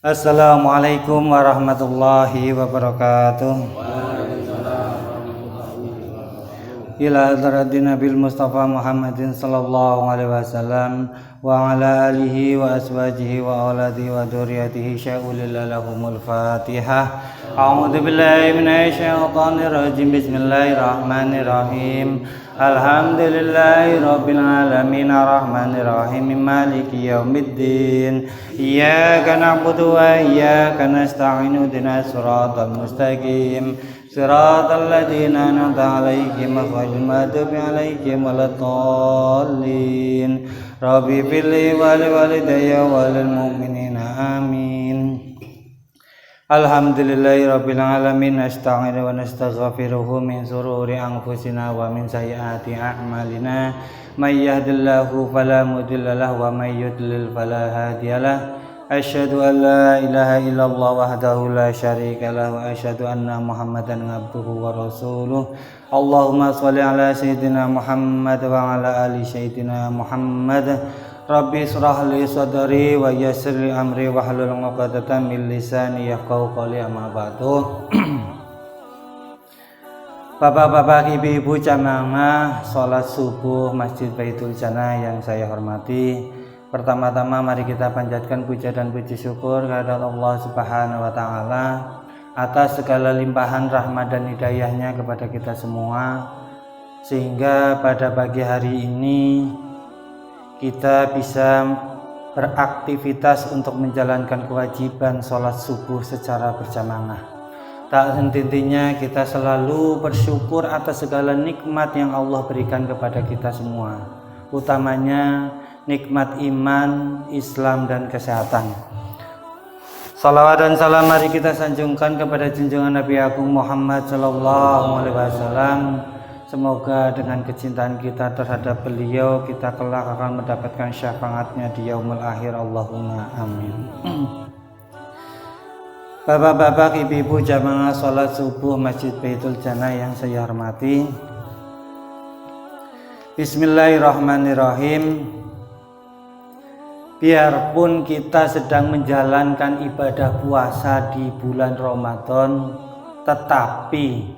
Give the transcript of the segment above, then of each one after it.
Assalamualaikum warahmatullahi wabarakatuh. Ila hadratin Nabil Mustafa Muhammadin sallallahu alaihi wasallam wa ala alihi wa aswajihi wa auladihi wa dzurriyyatihi sya'ulil lahumul Fatihah. A'udzu billahi minasyaitonir rajim. Bismillahirrahmanirrahim. Alhamdulillahi rabbil alamin arrahmanir rahim maliki yaumiddin. Iyyaka na'budu wa iyyaka nasta'in ihdinas siratal mustaqim. Siratal ladzina an'amta 'alaihim ghairil maghdubi 'alaihim waladdallin. Rabbi fili wa liwalidayya wa lil mu'minina amin. Alhamdulillahi rabbil alamin. Nasta'inu wa nastaghfiruhu min sururi anfusina wa min sayyiati a'malina. May yahdihillahu fala mudilla lahu wa may yudlil fala hadiyalah. Asyhadu an la ilaha illallah wahdahu la syarika lahu wa asyhadu anna Muhammadan abduhu wa rasuluh. Allahumma shalli ala sayyidina Muhammad wa ala ali sayyidina Muhammad. Rabbi shrah li sadri wa yassir li amri wahlul 'uqdatam min lisani yafqahu qawli. Amma ba'du. Bapak-bapak, ibu-ibu jamaah salat subuh Masjid Baitul Jannah yang saya hormati, pertama-tama mari kita panjatkan puja dan puji syukur kehadirat Allah Subhanahu wa taala atas segala limpahan rahmat dan hidayahnya kepada kita semua, sehingga pada pagi hari ini kita bisa beraktivitas untuk menjalankan kewajiban sholat subuh secara berjamaah. Tak henti-hentinya kita selalu bersyukur atas segala nikmat yang Allah berikan kepada kita semua, utamanya nikmat iman, Islam, dan kesehatan. Salawat dan salam mari kita sanjungkan kepada junjungan Nabi Agung Muhammad sallallahu alaihi wasallam. Semoga dengan kecintaan kita terhadap beliau, kita kelak akan mendapatkan syafaatnya di yaumul akhir. Allahumma amin. Bapak-bapak, ibu-ibu jamaah sholat subuh Masjid Baitul Jannah yang saya hormati, bismillahirrahmanirrahim. Biarpun kita sedang menjalankan ibadah puasa di bulan Ramadan, tetapi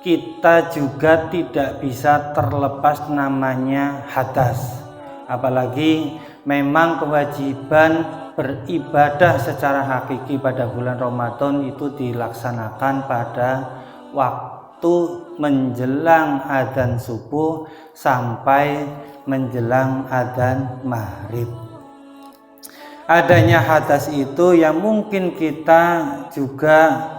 kita juga tidak bisa terlepas namanya hadas. Apalagi memang kewajiban beribadah secara hakiki pada bulan Ramadan itu dilaksanakan pada waktu menjelang adzan subuh sampai menjelang adzan maghrib. Adanya hadas itu yang mungkin kita juga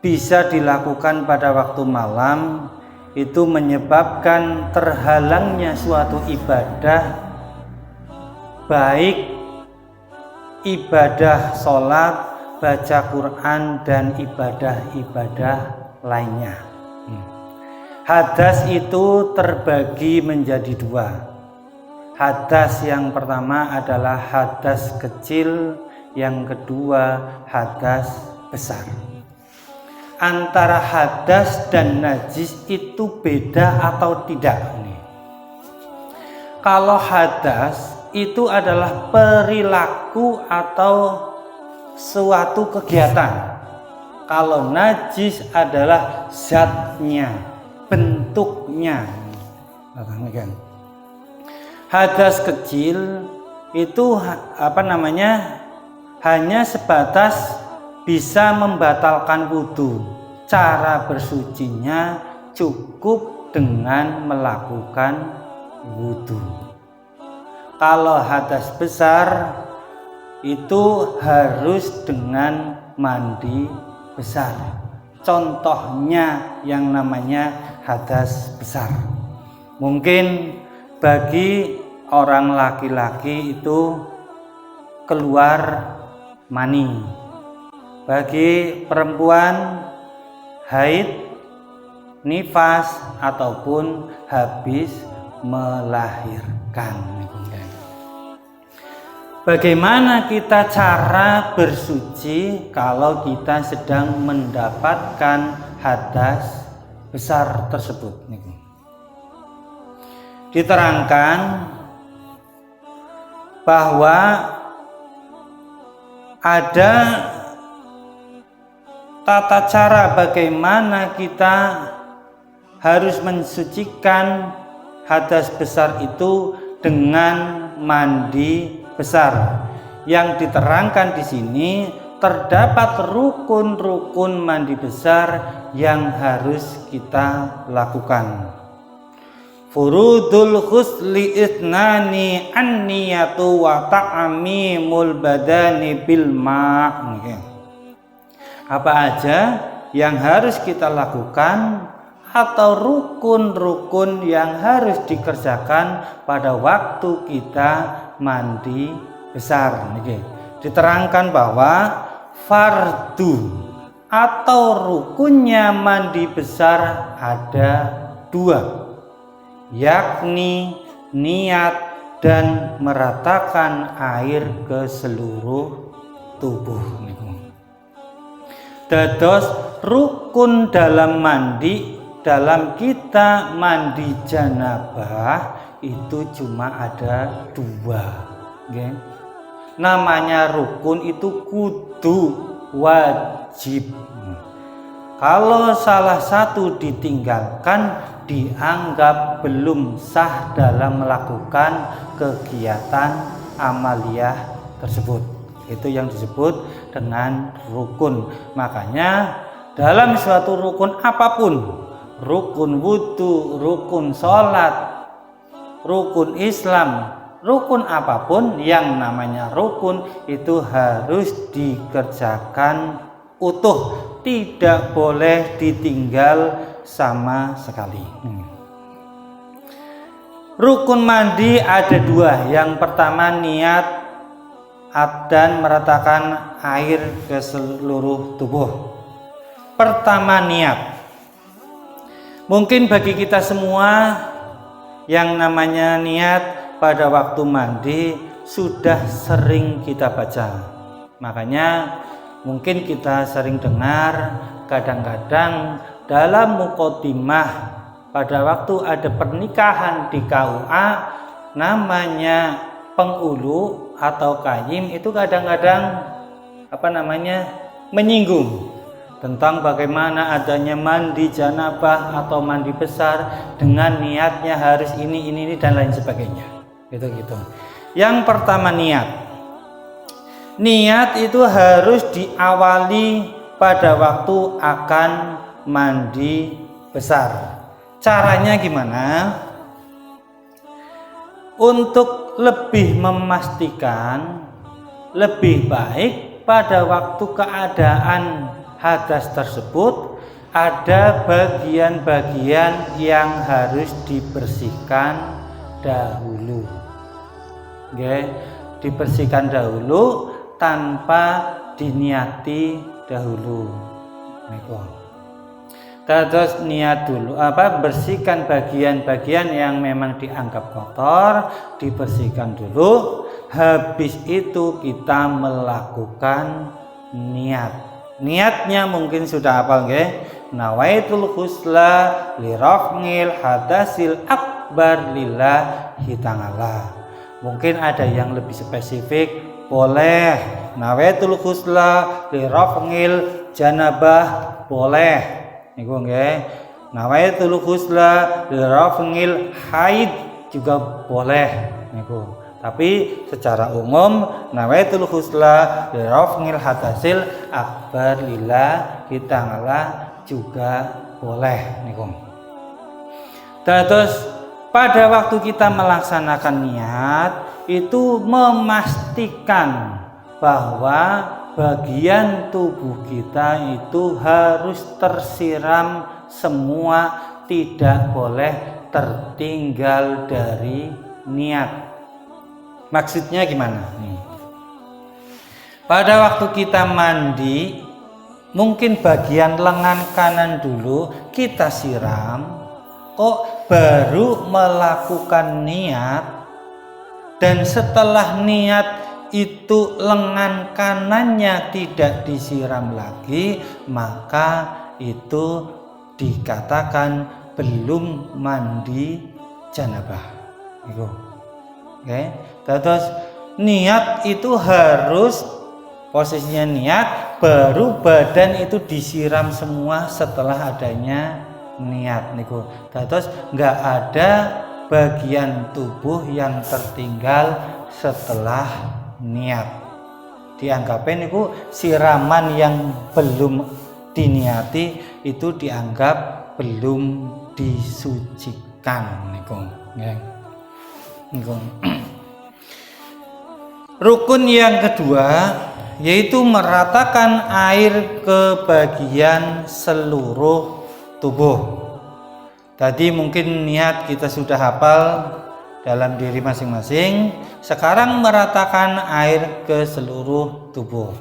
bisa dilakukan pada waktu malam, itu menyebabkan terhalangnya suatu ibadah, baik ibadah sholat, baca Quran, dan ibadah-ibadah lainnya. Hadas itu terbagi menjadi dua. Hadas yang pertama adalah hadas kecil, yang kedua hadas besar. Antara hadas dan najis itu beda atau tidak? Kalau hadas itu adalah perilaku atau suatu kegiatan. Kalau najis adalah zatnya, bentuknya. Hadas kecil itu hanya sebatas bisa membatalkan wudu. Cara bersucinya cukup dengan melakukan wudu. Kalau hadas besar itu harus dengan mandi besar. Contohnya yang namanya hadas besar. Mungkin bagi orang laki-laki itu keluar mani. Bagi perempuan haid, nifas, ataupun habis melahirkan. Bagaimana kita cara bersuci kalau kita sedang mendapatkan hadas besar tersebut? Diterangkan bahwa ada tata cara bagaimana kita harus mensucikan hadas besar itu dengan mandi besar. Yang diterangkan di sini terdapat rukun-rukun mandi besar yang harus kita lakukan. Furudul ghusli itnani an-niyatu wa ta'mimul badani bil ma'. Apa aja yang harus kita lakukan atau rukun-rukun yang harus dikerjakan pada waktu kita mandi besar. Diterangkan bahwa fardu atau rukunnya mandi besar ada 2, yakni niat dan meratakan air ke seluruh tubuh. Dados rukun dalam mandi, dalam kita mandi janabah itu cuma ada 2. Namanya rukun itu kudu wajib. Kalau salah satu ditinggalkan dianggap belum sah dalam melakukan kegiatan amaliyah tersebut. Itu yang disebut dengan rukun. Makanya dalam suatu rukun apapun, rukun wudhu, rukun sholat, rukun Islam, rukun apapun yang namanya rukun itu harus dikerjakan utuh, tidak boleh ditinggal sama sekali. Rukun mandi ada 2. Yang pertama niat dan meratakan air ke seluruh tubuh. Pertama niat. Mungkin bagi kita semua yang namanya niat pada waktu mandi sudah sering kita baca. Makanya mungkin kita sering dengar kadang-kadang dalam muqaddimah pada waktu ada pernikahan di KUA namanya pengulu atau kayim itu kadang-kadang menyinggung tentang bagaimana adanya mandi janabah atau mandi besar dengan niatnya harus ini dan lain sebagainya. Gitu. Yang pertama niat. Niat itu harus diawali pada waktu akan mandi besar. Caranya gimana? Untuk lebih memastikan lebih baik pada waktu keadaan hadas tersebut ada bagian-bagian yang harus dibersihkan dahulu. Dibersihkan dahulu tanpa diniati dahulu. Terus niat dulu, bersihkan bagian-bagian yang memang dianggap kotor, dibersihkan dulu. Habis itu kita melakukan niat. Niatnya mungkin sudah hafal nawaitul ghusla li raf'il hadasil akbar lillahi ta'ala. Mungkin ada yang lebih spesifik, boleh nawaitul ghusla li raf'il janabah, boleh. Niku nggih. Nawaitul ghusla li raf'il haid juga boleh niku. Tapi secara umum nawaitul ghusla li raf'il hadasil akbar lillahi ta'ala juga boleh niku. Terus pada waktu kita melaksanakan niat itu memastikan bahwa bagian tubuh kita itu harus tersiram semua, tidak boleh tertinggal dari niat. Maksudnya gimana? Pada waktu kita mandi, mungkin bagian lengan kanan dulu kita siram, kok baru melakukan niat, dan setelah niat itu lengan kanannya tidak disiram lagi, maka itu dikatakan belum mandi janabah. Terus niat itu harus Posisinya niat, baru badan itu disiram semua setelah adanya niat niku. Terus nggak ada bagian tubuh yang tertinggal setelah niat. Dianggapnya niku siraman yang belum diniati itu dianggap belum disucikan niku. Niku. Rukun yang kedua yaitu meratakan air ke bagian seluruh tubuh. Tadi mungkin niat kita sudah hafal dalam diri masing-masing. Sekarang meratakan air ke seluruh tubuh.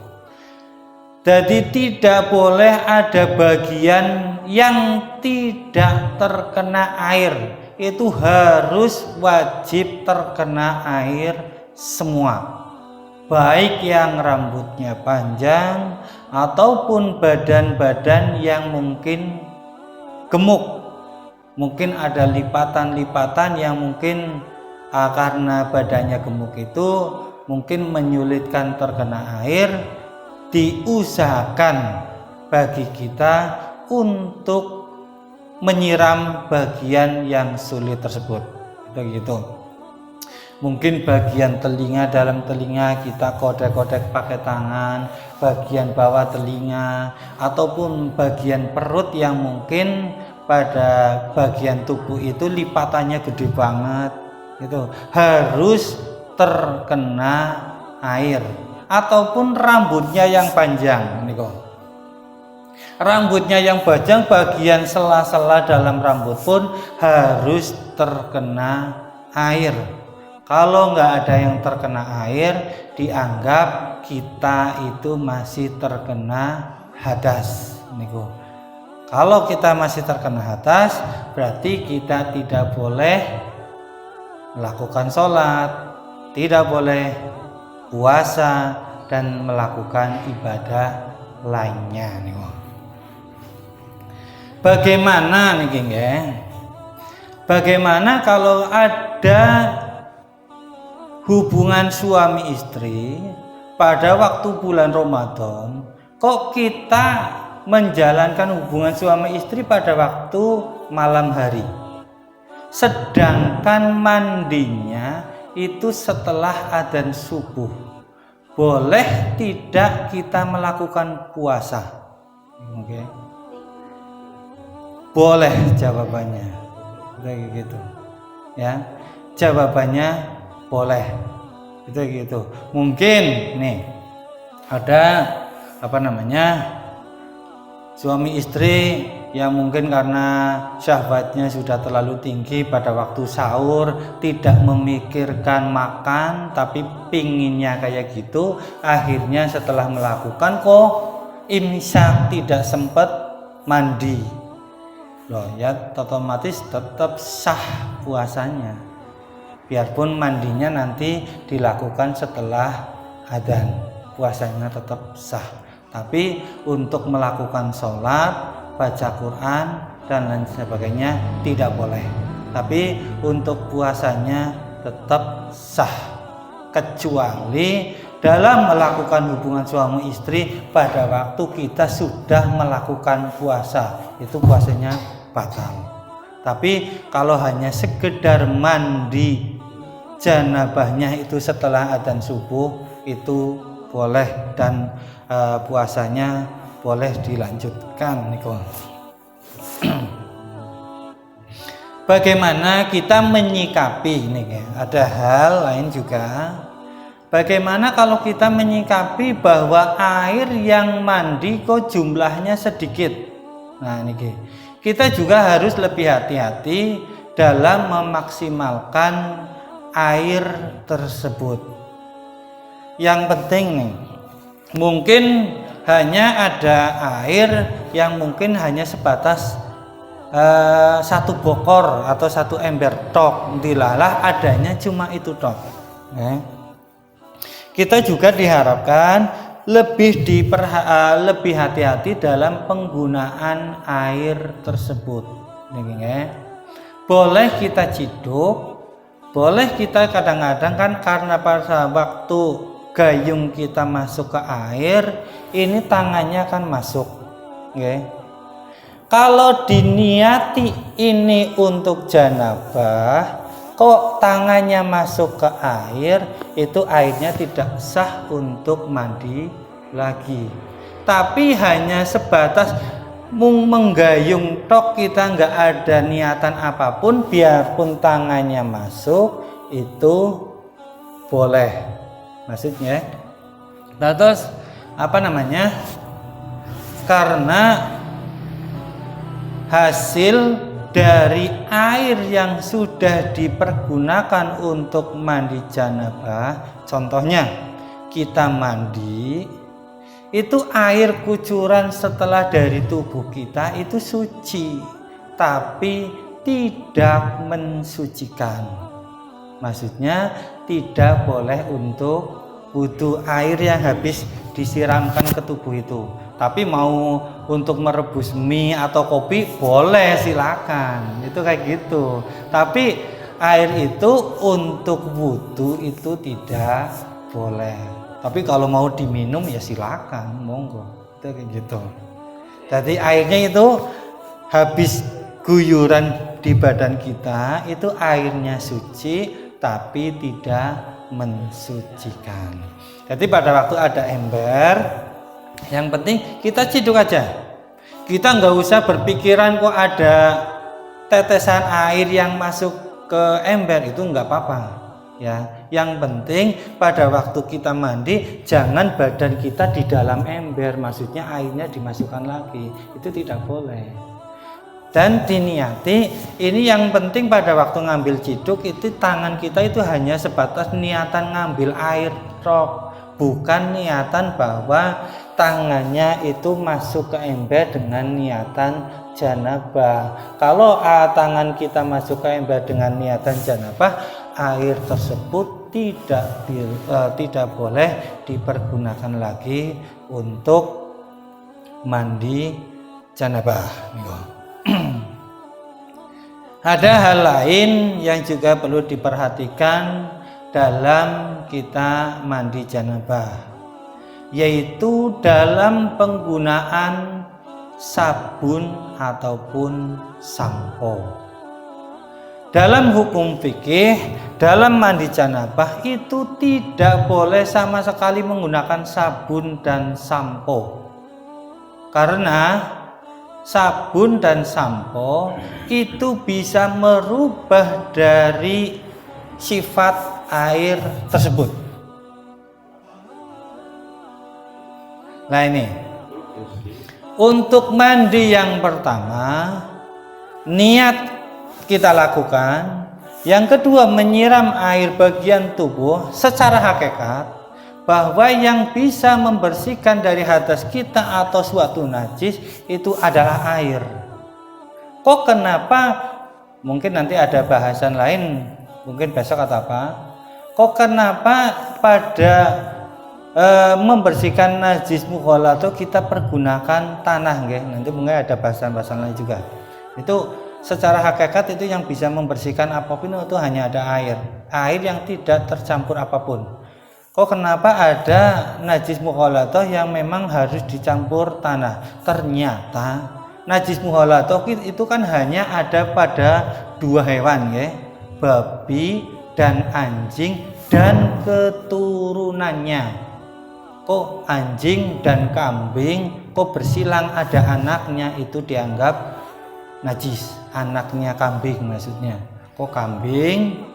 Jadi tidak boleh ada bagian yang tidak terkena air. Itu harus wajib terkena air semua. Baik yang rambutnya panjang ataupun badan-badan yang mungkin gemuk. Mungkin ada lipatan-lipatan yang mungkin karena badannya gemuk itu mungkin menyulitkan terkena air. Diusahakan bagi kita untuk menyiram bagian yang sulit tersebut. Begitu. Mungkin bagian telinga, dalam telinga kita kodek-kodek pakai tangan, bagian bawah telinga, ataupun bagian perut yang mungkin pada bagian tubuh itu lipatannya gede banget, itu harus terkena air. Ataupun rambutnya yang panjang, nih kok. Rambutnya yang panjang, bagian sela-sela dalam rambut pun harus terkena air. Kalau nggak ada yang terkena air, dianggap kita itu masih terkena hadas. Niku. Kalau kita masih terkena hadas, berarti kita tidak boleh melakukan sholat, tidak boleh puasa, dan melakukan ibadah lainnya. Niku. Bagaimana nih, geng? Bagaimana kalau ada hubungan suami istri pada waktu bulan Ramadan, kok kita menjalankan hubungan suami istri pada waktu malam hari, sedangkan mandinya itu setelah adzan subuh? Boleh tidak kita melakukan puasa? Oke. Boleh jawabannya. Kayak gitu. Ya. Jawabannya boleh, itu gitu. Mungkin nih ada suami istri yang mungkin karena syahwatnya sudah terlalu tinggi pada waktu sahur, tidak memikirkan makan tapi pinginnya kayak gitu, akhirnya setelah melakukan kok imsak tidak sempat mandi. Loh ya, otomatis tetap sah puasanya. Biarpun mandinya nanti dilakukan setelah adzan, puasanya tetap sah. Tapi untuk melakukan sholat, baca Quran, dan lain sebagainya tidak boleh. Tapi untuk puasanya tetap sah. Kecuali dalam melakukan hubungan suami istri pada waktu kita sudah melakukan puasa, itu puasanya batal. Tapi kalau hanya sekedar mandi janabahnya itu setelah adzan subuh, itu boleh dan puasanya boleh dilanjutkan. Bagaimana kita menyikapi ini? Ada hal lain juga. Bagaimana kalau kita menyikapi bahwa air yang mandi kok jumlahnya sedikit? Nah ini kita juga harus lebih hati-hati dalam memaksimalkan air tersebut. Yang penting nih, mungkin hanya ada air yang mungkin hanya sebatas satu bokor atau satu ember tok, dilalah adanya cuma itu tok. Kita juga diharapkan lebih hati-hati dalam penggunaan air tersebut. Boleh kita ciduk, boleh kita kadang-kadang kan karena pada waktu gayung kita masuk ke air, ini tangannya kan masuk, okay. Kalau diniati ini untuk janabah, kok tangannya masuk ke air, itu airnya tidak sah untuk mandi lagi. Tapi hanya sebatas menggayung tok, kita nggak ada niatan apapun, biarpun tangannya masuk, itu boleh. Maksudnya, nah terus apa namanya? Karena hasil dari air yang sudah dipergunakan untuk mandi janabah, contohnya kita mandi, itu air kucuran setelah dari tubuh kita itu suci, tapi tidak mensucikan. Maksudnya tidak boleh untuk wudu air yang habis disiramkan ke tubuh itu. Tapi mau untuk merebus mie atau kopi boleh, silakan. Itu kayak gitu. Tapi air itu untuk wudu itu tidak boleh. Tapi kalau mau diminum ya silakan, monggo. Itu kayak gitu. Jadi airnya itu habis guyuran di badan kita, itu airnya suci tapi tidak mensucikan. Jadi pada waktu ada ember, yang penting kita ciduk aja. Kita nggak usah berpikiran kok ada tetesan air yang masuk ke ember, itu nggak apa-apa ya. Yang penting pada waktu kita mandi jangan badan kita di dalam ember, maksudnya airnya dimasukkan lagi, itu tidak boleh. Dan diniati, ini yang penting pada waktu ngambil ciduk itu tangan kita itu hanya sebatas niatan ngambil air tok, bukan niatan bahwa tangannya itu masuk ke ember dengan niatan janabah. Kalau tangan kita masuk ke ember dengan niatan janabah, air tersebut tidak boleh dipergunakan lagi untuk mandi janabah. Ada hal lain yang juga perlu diperhatikan dalam kita mandi janabah, yaitu dalam penggunaan sabun ataupun sampo. Dalam hukum fikih, dalam mandi janabah itu tidak boleh sama sekali menggunakan sabun dan sampo. Karena sabun dan sampo itu bisa merubah dari sifat air tersebut. Nah ini, untuk mandi yang pertama, niat kita lakukan. Yang kedua, menyiram air bagian tubuh secara hakikat, bahwa yang bisa membersihkan dari hadas kita atau suatu najis itu adalah air. Kok kenapa? Mungkin nanti ada bahasan lain, mungkin besok atau apa. Kok kenapa pada membersihkan najis mukhalatah kita pergunakan tanah, nggih? Nanti mungkin ada bahasan-bahasan lain juga. Itu secara hakikat itu yang bisa membersihkan apapun itu hanya ada air. Air yang tidak tercampur apapun. Kok kenapa ada najis mukhalatah yang memang harus dicampur tanah? Ternyata najis mukhalatah itu kan hanya ada pada dua hewan, ya, babi dan anjing dan keturunannya. Kok anjing dan kambing kok bersilang ada anaknya itu dianggap najis, anaknya kambing maksudnya. Kok kambing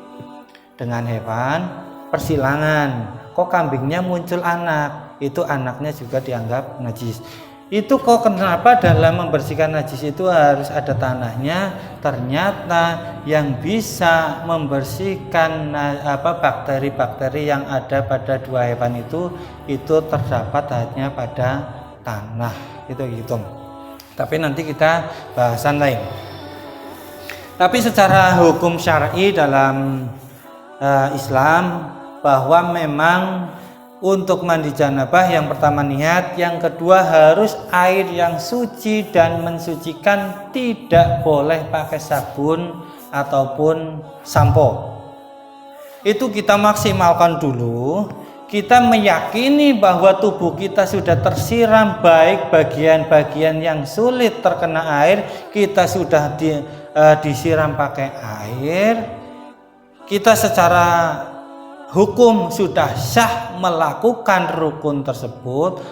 dengan hewan persilangan, kok kambingnya muncul anak, itu anaknya juga dianggap najis. Itu kok kenapa dalam membersihkan najis itu harus ada tanahnya? Ternyata yang bisa membersihkan bakteri-bakteri yang ada pada dua hewan itu terdapat hanya pada tanah. Itu gitu. Tapi nanti kita bahasan lain. Tapi secara hukum syar'i dalam Islam, bahwa memang untuk mandi janabah yang pertama niat, yang kedua harus air yang suci dan mensucikan, tidak boleh pakai sabun ataupun sampo. Itu kita maksimalkan dulu. kita meyakini bahwa tubuh kita sudah tersiram, baik bagian-bagian yang sulit terkena air kita sudah disiram pakai air, kita secara hukum sudah sah melakukan rukun tersebut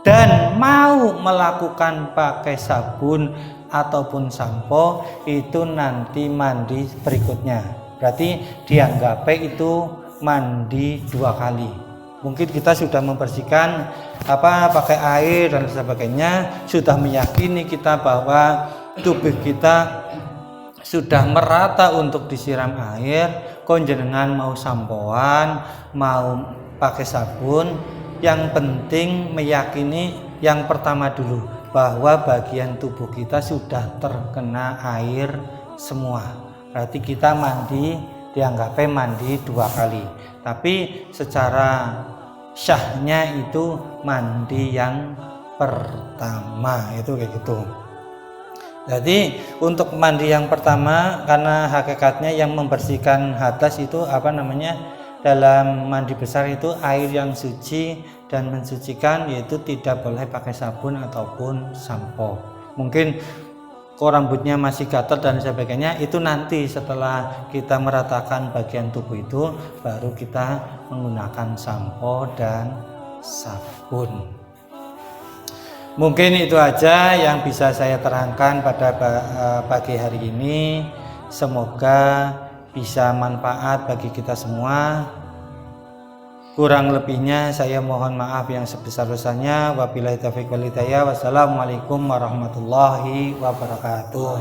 dan mau melakukan pakai sabun ataupun sampo, itu nanti mandi berikutnya. Berarti dianggap itu mandi 2 kali. Mungkin kita sudah membersihkan pakai air dan sebagainya, sudah meyakini kita bahwa tubuh kita sudah merata untuk disiram air, konjenengan mau sampoan, mau pakai sabun, yang penting meyakini yang pertama dulu bahwa bagian tubuh kita sudah terkena air semua. Berarti kita mandi dianggapnya mandi 2 kali. Tapi secara syahnya itu mandi yang pertama, itu kayak gitu. Jadi untuk mandi yang pertama, karena hakikatnya yang membersihkan hadas itu dalam mandi besar itu air yang suci dan mensucikan, yaitu tidak boleh pakai sabun ataupun sampo. Mungkin rambutnya masih gatal dan sebagainya, itu nanti setelah kita meratakan bagian tubuh itu baru kita menggunakan sampo dan sabun. Mungkin itu aja yang bisa saya terangkan pada pagi hari ini. Semoga bisa manfaat bagi kita semua. Kurang lebihnya saya mohon maaf yang sebesar-besarnya. Wabillahi taufiq wal hidayah. Wassalamualaikum warahmatullahi wabarakatuh.